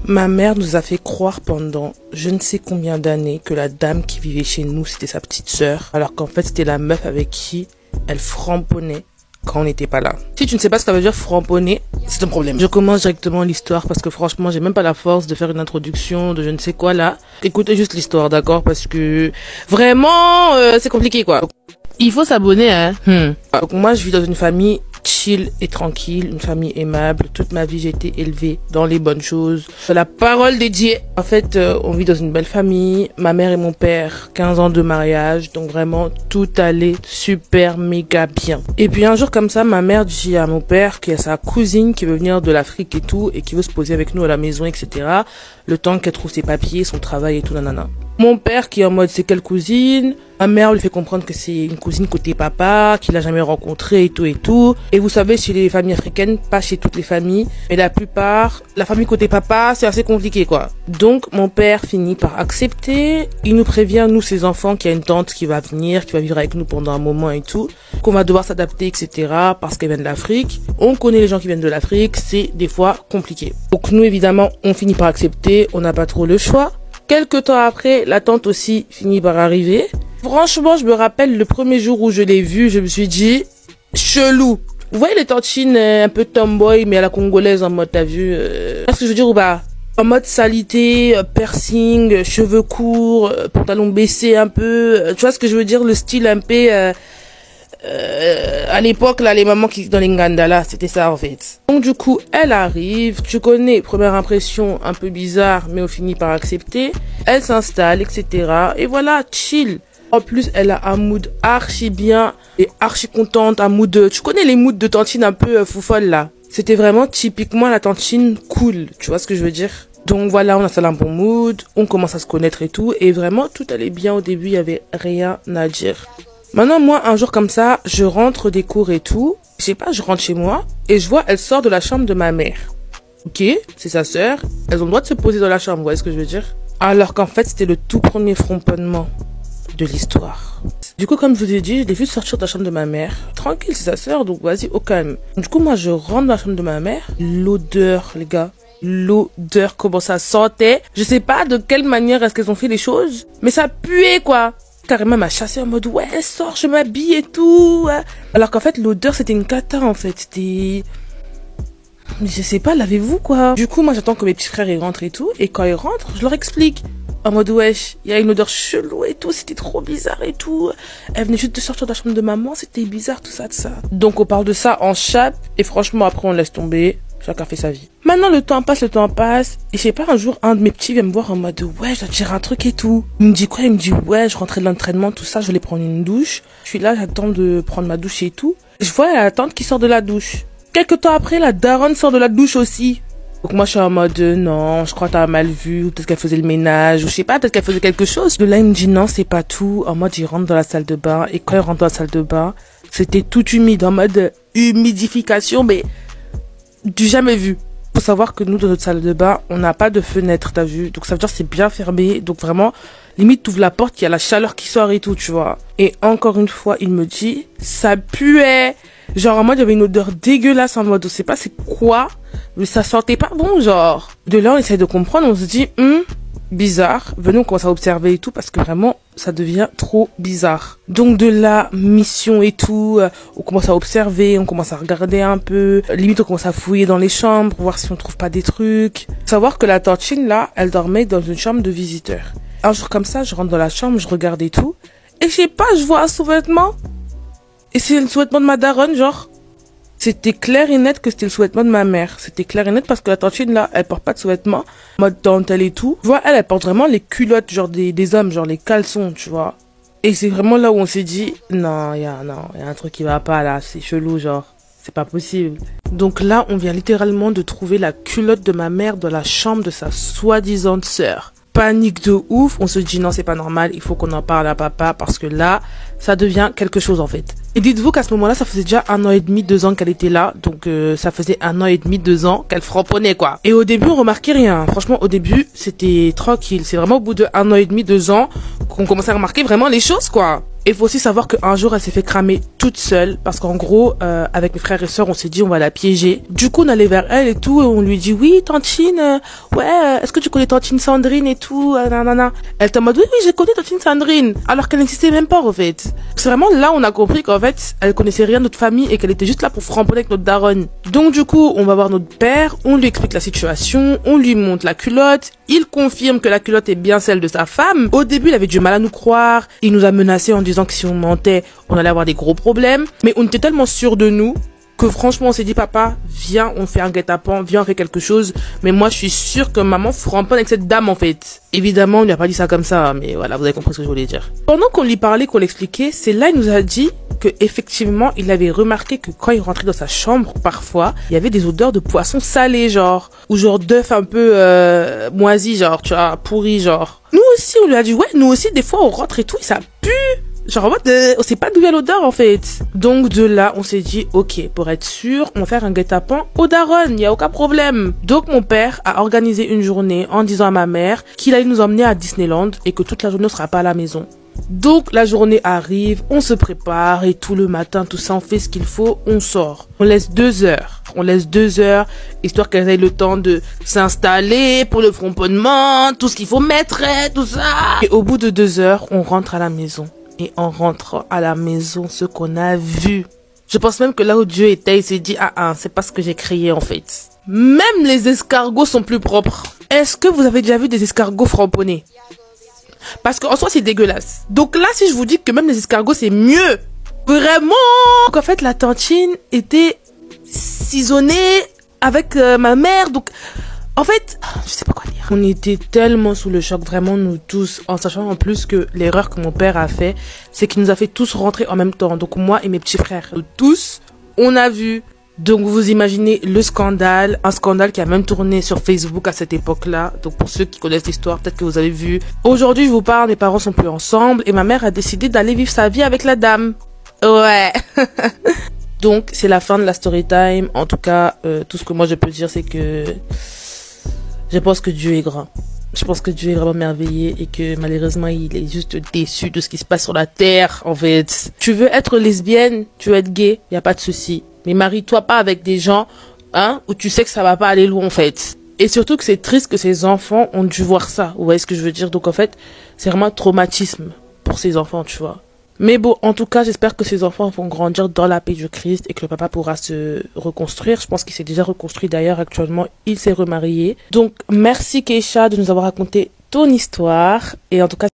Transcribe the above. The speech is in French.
Ma mère nous a fait croire pendant je ne sais combien d'années que la dame qui vivait chez nous, c'était sa petite sœur, alors qu'en fait, c'était la meuf avec qui elle framponnait quand on n'était pas là. Si tu ne sais pas ce que ça veut dire framponner, c'est un problème. Je commence directement l'histoire parce que franchement, j'ai même pas la force de faire une introduction de je ne sais quoi là. Écoutez juste l'histoire, d'accord? Parce que vraiment, c'est compliqué quoi. Il faut s'abonner, hein. Donc moi, je vis dans une famille chill et tranquille, une famille aimable. Toute ma vie, j'ai été élevée dans les bonnes choses. La parole dédiée. En fait, on vit dans une belle famille. Ma mère et mon père, 15 ans de mariage. Donc vraiment, tout allait super méga bien. Et puis un jour comme ça, ma mère dit à mon père qu'il y a sa cousine qui veut venir de l'Afrique et tout, et qui veut se poser avec nous à la maison, etc. Le temps qu'elle trouve ses papiers, son travail et tout, nanana. Mon père qui est en mode c'est quelle cousine? Ma mère lui fait comprendre que c'est une cousine côté papa, qu'il a jamais rencontré et tout et tout. Et vous savez, chez les familles africaines, pas chez toutes les familles, mais la plupart, la famille côté papa, c'est assez compliqué quoi. Donc mon père finit par accepter. Il nous prévient, nous ses enfants, qu'il y a une tante qui va venir, qui va vivre avec nous pendant un moment et tout, qu'on va devoir s'adapter, etc. parce qu'elle vient de l'Afrique. On connaît les gens qui viennent de l'Afrique, c'est des fois compliqué. Donc nous évidemment, on finit par accepter, on n'a pas trop le choix. Quelques temps après, la tante aussi finit par arriver. Franchement, je me rappelle le premier jour où je l'ai vue, je me suis dit, chelou. Vous voyez les tantines un peu tomboy, mais à la congolaise en mode, t'as vu, ce que je veux dire ou pas? En mode salité, piercing, cheveux courts, pantalon baissé un peu, tu vois ce que je veux dire, le style un peu, à l'époque, là, les mamans qui étaient dans les Ngandala, c'était ça, en fait. Donc, du coup, elle arrive, tu connais, première impression un peu bizarre, mais on finit par accepter. Elle s'installe, etc. Et voilà, chill. En plus, elle a un mood archi bien et archi contente, un mood, tu connais les moods de tantine un peu foufolle, là. C'était vraiment typiquement la tantine cool, tu vois ce que je veux dire? Donc voilà, on installe un bon mood, on commence à se connaître et tout, et vraiment, tout allait bien au début, il y avait rien à dire. Maintenant, moi, un jour comme ça, je rentre des cours et tout. Je sais pas, je rentre chez moi et je vois, elle sort de la chambre de ma mère. Ok, c'est sa sœur. Elles ont le droit de se poser dans la chambre, vous voyez ce que je veux dire? Alors qu'en fait, c'était le tout premier framponnement de l'histoire. Du coup, comme je vous ai dit, je l'ai vu sortir de la chambre de ma mère. Tranquille, c'est sa sœur, donc vas-y, au calme. Du coup, moi, je rentre dans la chambre de ma mère. L'odeur, les gars. L'odeur, comment ça sentait. Je sais pas de quelle manière est-ce qu'elles ont fait les choses, mais ça puait, quoi. Carrément elle m'a chassé en mode ouais sors je m'habille et tout, alors qu'en fait l'odeur c'était une cata en fait, c'était je sais pas, lavez-vous quoi. Du coup moi j'attends que mes petits frères ils rentrent et tout, et quand ils rentrent je leur explique en mode wesh il y a une odeur chelou et tout, c'était trop bizarre et tout, elle venait juste de sortir de la chambre de maman, c'était bizarre tout ça. Donc on parle de ça en chape et franchement après on laisse tomber. Chacun fait sa vie. Maintenant, le temps passe. Et je sais pas, un jour, un de mes petits vient me voir en mode, ouais, je dois te dire un truc et tout. Il me dit quoi? Il me dit, ouais, je rentrais de l'entraînement, tout ça, je voulais prendre une douche. Je suis là, j'attends de prendre ma douche et tout. Je vois la tante qui sort de la douche. Quelques temps après, la daronne sort de la douche aussi. Donc moi, je suis en mode, non, je crois que t'as mal vu, ou peut-être qu'elle faisait le ménage, ou je sais pas, peut-être qu'elle faisait quelque chose. De là, il me dit, non, c'est pas tout. En mode, il rentre dans la salle de bain. Et quand il rentre dans la salle de bain, c'était tout humide, en mode humidification, mais du jamais vu. Faut savoir que nous, dans notre salle de bain, on n'a pas de fenêtre, t'as vu? Donc ça veut dire que c'est bien fermé. Donc vraiment, limite, t'ouvres la porte, il y a la chaleur qui sort et tout, tu vois. Et encore une fois, il me dit, ça puait. Genre en mode, il y avait une odeur dégueulasse en mode, on sait pas c'est quoi, mais ça sentait pas bon, genre. De là, on essaie de comprendre, on se dit, bizarre. Venez, on commence à observer et tout, parce que vraiment, ça devient trop bizarre. Donc de là, mission et tout, on commence à observer, on commence à regarder un peu, limite on commence à fouiller dans les chambres, voir si on trouve pas des trucs. Faut savoir que la tantine là, elle dormait dans une chambre de visiteurs. Un jour comme ça, je rentre dans la chambre, je regarde et tout, et je sais pas, je vois un sous-vêtement. Et c'est le sous-vêtement de ma daronne, genre. C'était clair et net que c'était le sous-vêtement de ma mère. C'était clair et net parce que la tantine là, elle porte pas de sous-vêtement, mode dentelle et tout. Tu vois, elle porte vraiment les culottes, genre des hommes, genre les caleçons, tu vois. Et c'est vraiment là où on s'est dit, non, il y a un truc qui va pas là, c'est chelou, genre. C'est pas possible. Donc là, on vient littéralement de trouver la culotte de ma mère dans la chambre de sa soi-disant sœur. Panique de ouf, on se dit non c'est pas normal, il faut qu'on en parle à papa parce que là ça devient quelque chose en fait. Et dites-vous qu'à ce moment-là ça faisait déjà 1 an et demi, 2 ans qu'elle était là, donc ça faisait 1 an et demi, 2 ans qu'elle frapponnait quoi. Et au début on remarquait rien, franchement au début c'était tranquille, c'est vraiment au bout de 1 an et demi, 2 ans qu'on commençait à remarquer vraiment les choses quoi. Il faut aussi savoir qu'un jour, elle s'est fait cramer toute seule parce qu'en gros, avec mes frères et sœurs, on s'est dit on va la piéger. Du coup, on allait vers elle et tout et on lui dit oui, tantine, est-ce que tu connais tantine Sandrine et tout, nanana. Elle était en mode oui, je connais tantine Sandrine, alors qu'elle n'existait même pas en fait. C'est vraiment là on a compris qu'en fait, elle connaissait rien de notre famille et qu'elle était juste là pour framponner avec notre daronne. Donc du coup, on va voir notre père, on lui explique la situation, on lui montre la culotte, il confirme que la culotte est bien celle de sa femme. Au début, il avait du mal à nous croire, il nous a menacé en disant que si on mentait, on allait avoir des gros problèmes. Mais on était tellement sûrs de nous que franchement, on s'est dit, papa, viens, on fait un guet-apens, viens, on fait quelque chose. Mais moi, je suis sûre que maman framponne avec cette dame, en fait. Évidemment, on lui a pas dit ça comme ça, mais voilà, vous avez compris ce que je voulais dire. Pendant qu'on lui parlait, qu'on l'expliquait, c'est là, il nous a dit que effectivement, il avait remarqué que quand il rentrait dans sa chambre, parfois, il y avait des odeurs de poisson salé, genre, ou genre d'œuf un peu moisi, genre, tu vois, pourri, genre. Nous aussi, on lui a dit, ouais, nous aussi, des fois, on rentre et tout, et ça pue. Genre en mode, on sait pas d'où vient l'odeur en fait. Donc de là, on s'est dit, ok, pour être sûr, on va faire un guet-apens au daronne, y a aucun problème. Donc mon père a organisé une journée en disant à ma mère qu'il allait nous emmener à Disneyland et que toute la journée on sera pas à la maison. Donc la journée arrive, on se prépare et tout le matin, tout ça, on fait ce qu'il faut, on sort. On laisse 2 heures. On laisse 2 heures, histoire qu'elles aient le temps de s'installer pour le framponnement, tout ce qu'il faut mettre, tout ça. Et au bout de 2 heures, on rentre à la maison. Et en rentrant à la maison, ce qu'on a vu. Je pense même que là où Dieu était, il s'est dit, c'est pas ce que j'ai créé en fait. Même les escargots sont plus propres. Est-ce que vous avez déjà vu des escargots framponnés? Parce qu'en soi, c'est dégueulasse. Donc là, si je vous dis que même les escargots, c'est mieux. Vraiment. Donc en fait, la tantine était cisaonnée avec ma mère. Donc en fait, je sais pas quoi dire. On était tellement sous le choc, vraiment nous tous, en sachant en plus que l'erreur que mon père a fait, c'est qu'il nous a fait tous rentrer en même temps. Donc moi et mes petits frères, nous tous, on a vu. Donc vous imaginez le scandale, un scandale qui a même tourné sur Facebook à cette époque-là. Donc pour ceux qui connaissent l'histoire, peut-être que vous avez vu. Aujourd'hui, je vous parle, mes parents sont plus ensemble et ma mère a décidé d'aller vivre sa vie avec la dame. Ouais. Donc c'est la fin de la story time. En tout cas, tout ce que moi je peux dire, c'est que je pense que Dieu est grand. Je pense que Dieu est vraiment merveilleux et que malheureusement, il est juste déçu de ce qui se passe sur la terre, en fait. Tu veux être lesbienne, tu veux être gay, y a pas de souci. Mais marie-toi pas avec des gens, où tu sais que ça va pas aller loin, en fait. Et surtout que c'est triste que ces enfants ont dû voir ça. Vous voyez ce que je veux dire? Donc, en fait, c'est vraiment un traumatisme pour ces enfants, tu vois. Mais bon, en tout cas, j'espère que ces enfants vont grandir dans la paix du Christ et que le papa pourra se reconstruire. Je pense qu'il s'est déjà reconstruit d'ailleurs actuellement. Il s'est remarié. Donc, merci Keisha de nous avoir raconté ton histoire. Et en tout cas,